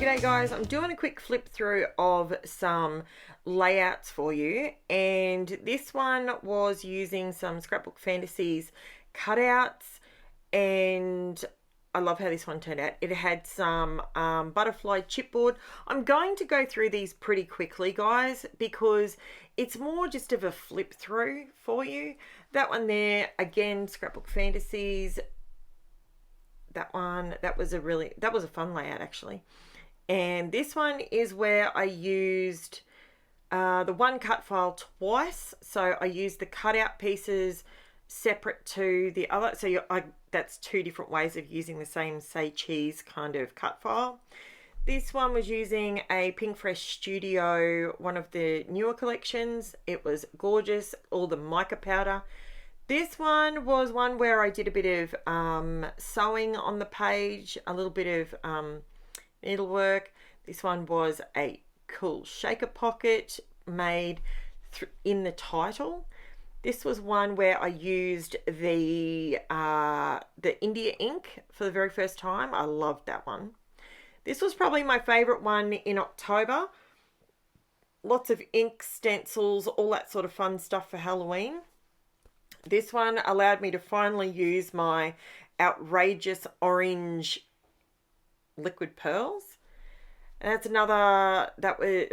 G'day guys, I'm doing a quick flip through of some layouts for you, and this one was using some Scrapbook Fantasies cutouts, and I love how this one turned out. It had some butterfly chipboard. I'm going to go through these pretty quickly, guys, because it's more just of a flip through for you. That one there, again, Scrapbook Fantasies. That one, that was a fun layout actually. And this one is where I used the one cut file twice. So I used the cutout pieces separate to the other. So that's two different ways of using the same say cheese kind of cut file. This one was using a Pink Fresh Studio, one of the newer collections. It was gorgeous, all the mica powder. This one was one where I did a bit of sewing on the page, a little bit of needlework. This one was a cool shaker pocket made in the title. This was one where I used the India ink for the very first time. I loved that one. This was probably my favorite one in October. Lots of ink, stencils, all that sort of fun stuff for Halloween. This one allowed me to finally use my outrageous orange liquid pearls. And that's another,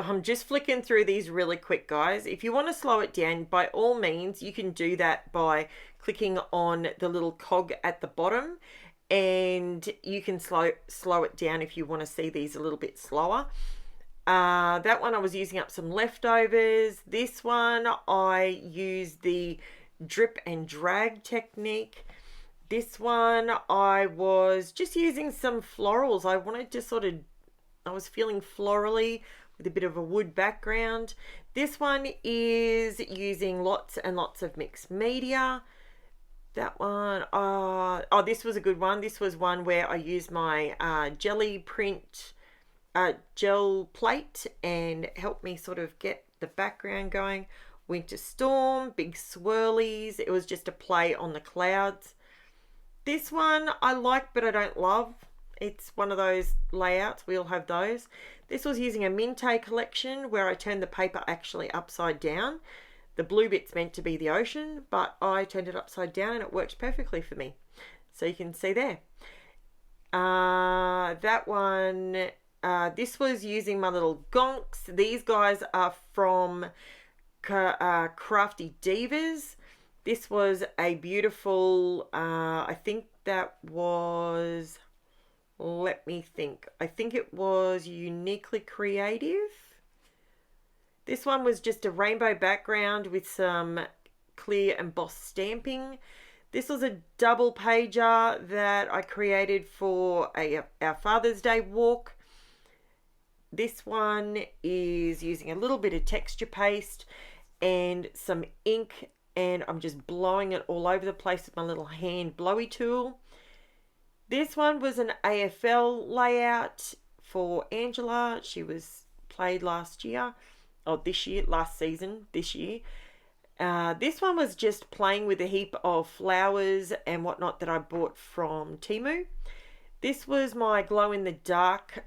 I'm just flicking through these really quick, guys. If you want to slow it down, by all means, you can do that by clicking on the little cog at the bottom, and you can slow it down if you want to see these a little bit slower. That one I was using up some leftovers. This one I used the drip and drag technique. This one I was just using some florals. I wanted to I was feeling florally with a bit of a wood background. This one is using lots and lots of mixed media. That one, this was a good one. This was one where I used my jelly print gel plate and helped me sort of get the background going. Winter Storm, big swirlies. It was just a play on the clouds. This one I like, but I don't love. It's one of those layouts. We all have those. This was using a Minte collection where I turned the paper actually upside down. The blue bit's meant to be the ocean, but I turned it upside down and it worked perfectly for me. So you can see there. That one, this was using my little gonks. These guys are from Crafty Divas. This was a beautiful, I think that was, let me think. I think it was Uniquely Creative. This one was just a rainbow background with some clear embossed stamping. This was a double pager that I created for our Father's Day walk. This one is using a little bit of texture paste and some ink, and I'm just blowing it all over the place with my little hand blowy tool. This one was an AFL layout for Angela. She was played last season. This one was just playing with a heap of flowers and whatnot that I bought from Temu. This was my glow in the dark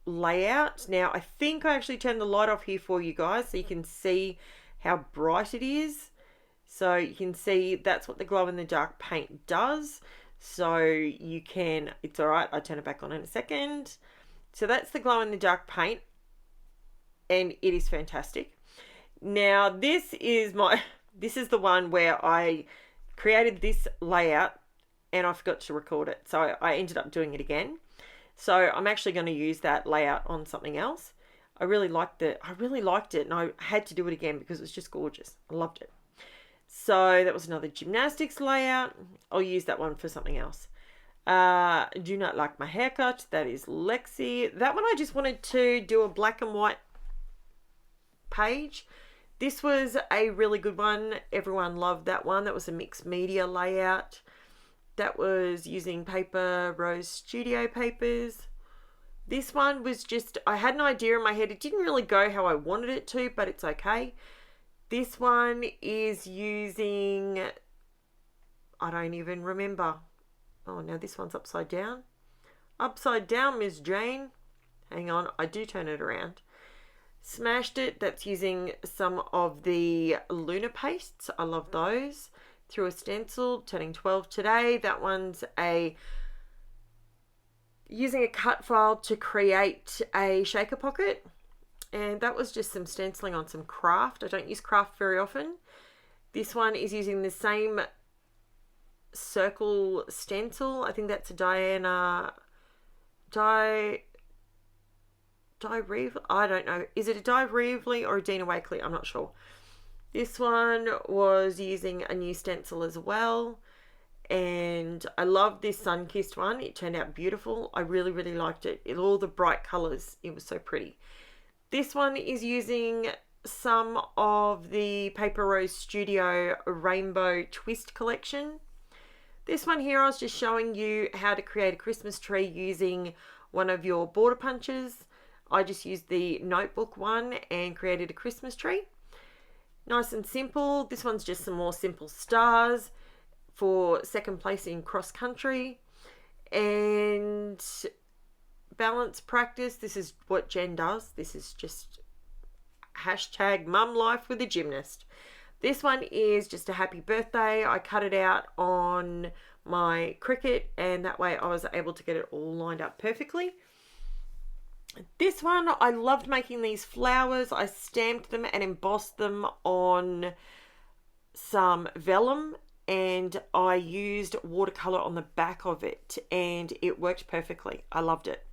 layout. Now I think I actually turned the light off here for you guys so you can see how bright it is. So you can see that's what the glow in the dark paint does. So you can, it's all right, I'll turn it back on in a second. So that's the glow in the dark paint, and it is fantastic. Now this is the one where I created this layout and I forgot to record it. So I ended up doing it again. So I'm actually going to use that layout on something else. I really liked it, and I had to do it again because it was just gorgeous. I loved it. So that was another gymnastics layout. I'll use that one for something else. Do not like my haircut. That is Lexi. That one I just wanted to do a black and white page. This was a really good one. Everyone loved that one. That was a mixed media layout. That was using Paper Rose Studio papers. This one was just, I had an idea in my head. It didn't really go how I wanted it to, but it's okay. This one is using, I don't even remember. Oh, no, this one's upside down. Upside down, Miss Jane. Hang on, I do turn it around. Smashed it. That's using some of the lunar pastes. I love those. Through a stencil, turning 12 today. That one's using a cut file to create a shaker pocket. And that was just some stenciling on some craft. I don't use craft very often. This one is using the same circle stencil. I think that's a Diana Reeve. I don't know. Is it a Di Reevely or a Dina Wakely? I'm not sure. This one was using a new stencil as well. And I love this sun-kissed one. It turned out beautiful. I really, really liked it. All the bright colours. It was so pretty. This one is using some of the Paper Rose Studio Rainbow Twist collection. This one here, I was just showing you how to create a Christmas tree using one of your border punches. I just used the notebook one and created a Christmas tree. Nice and simple. This one's just some more simple stars for second place in cross country. And balance practice. This is what Jen does. This is just hashtag mum life with a gymnast. This one is just a happy birthday. I cut it out on my Cricut and that way I was able to get it all lined up perfectly. This one, I loved making these flowers. I stamped them and embossed them on some vellum and I used watercolor on the back of it and it worked perfectly. I loved it.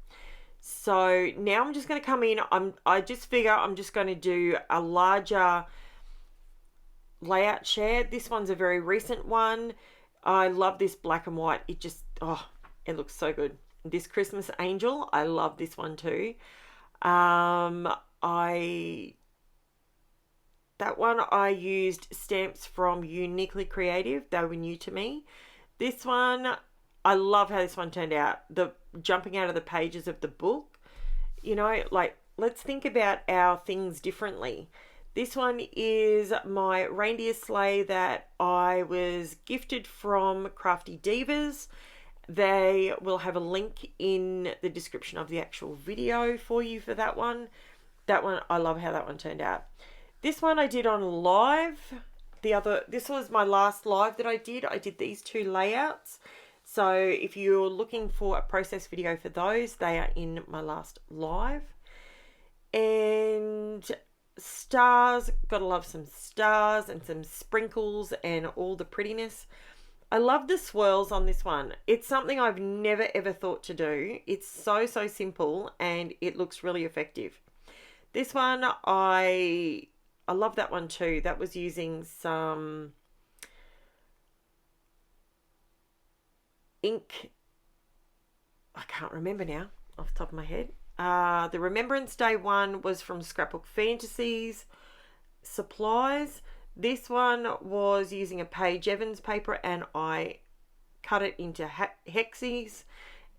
So now I'm just going to come in. I just figure I'm just going to do a larger layout share. This one's a very recent one. I love this black and white. It just, it looks so good. This Christmas Angel, I love this one too. That one I used stamps from Uniquely Creative. They were new to me. This one, I love how this one turned out. The jumping out of the pages of the book. You know, like, let's think about our things differently. This one is my reindeer sleigh that I was gifted from Crafty Divas. They will have a link in the description of the actual video for you for that one. That one, I love how that one turned out. This one I did on live. This was my last live that I did. I did these two layouts. So if you're looking for a process video for those, they are in my last live. And stars, gotta love some stars and some sprinkles and all the prettiness. I love the swirls on this one. It's something I've never ever thought to do. It's so simple and it looks really effective. This one, I love that one too. That was using some ink. I can't remember now off the top of my head. The Remembrance Day one was from Scrapbook Fantasies Supplies. This one was using a Paige Evans paper and I cut it into hexes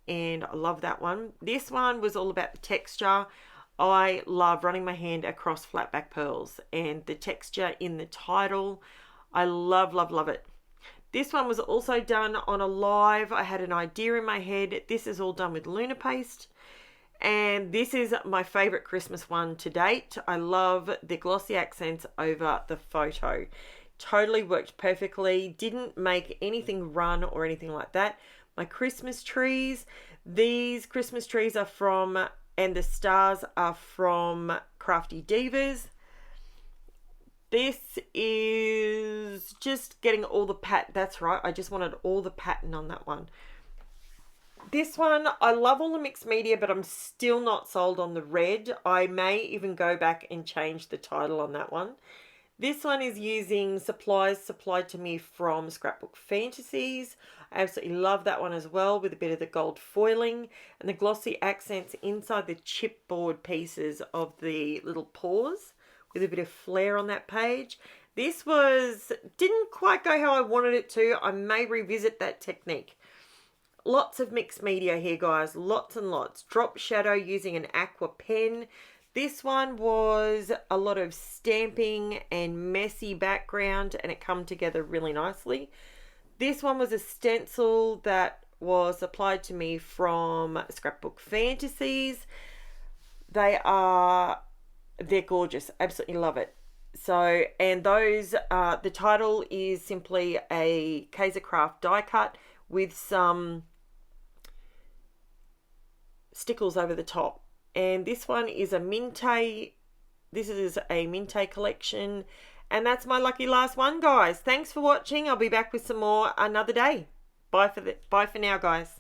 and I love that one. This one was all about the texture. I love running my hand across flat back pearls and the texture in the title. I love it. This one was also done on a live. I had an idea in my head. This is all done with Lunar Paste. And this is my favorite Christmas one to date. I love the glossy accents over the photo. Totally worked perfectly. Didn't make anything run or anything like that. My Christmas trees. These Christmas trees are from, and the stars are from Crafty Divas. This is just getting all the that's right. I just wanted all the pattern on that one. This one, I love all the mixed media, but I'm still not sold on the red. I may even go back and change the title on that one. This one is using supplies supplied to me from Scrapbook Fantasies. I absolutely love that one as well, with a bit of the gold foiling and the glossy accents inside the chipboard pieces of the little paws with a bit of flair on that page. This didn't quite go how I wanted it to. I may revisit that technique. Lots of mixed media here, guys. Lots and lots. Drop shadow using an aqua pen. This one was a lot of stamping and messy background and it come together really nicely. This one was a stencil that was supplied to me from Scrapbook Fantasies. They're gorgeous. Absolutely love it. So, and those, the title is simply a K.I.S.S craft die cut with some stickles over the top. And this one is a Minte. This is a Minte collection. And that's my lucky last one, guys. Thanks for watching. I'll be back with some more another day. Bye for now, guys.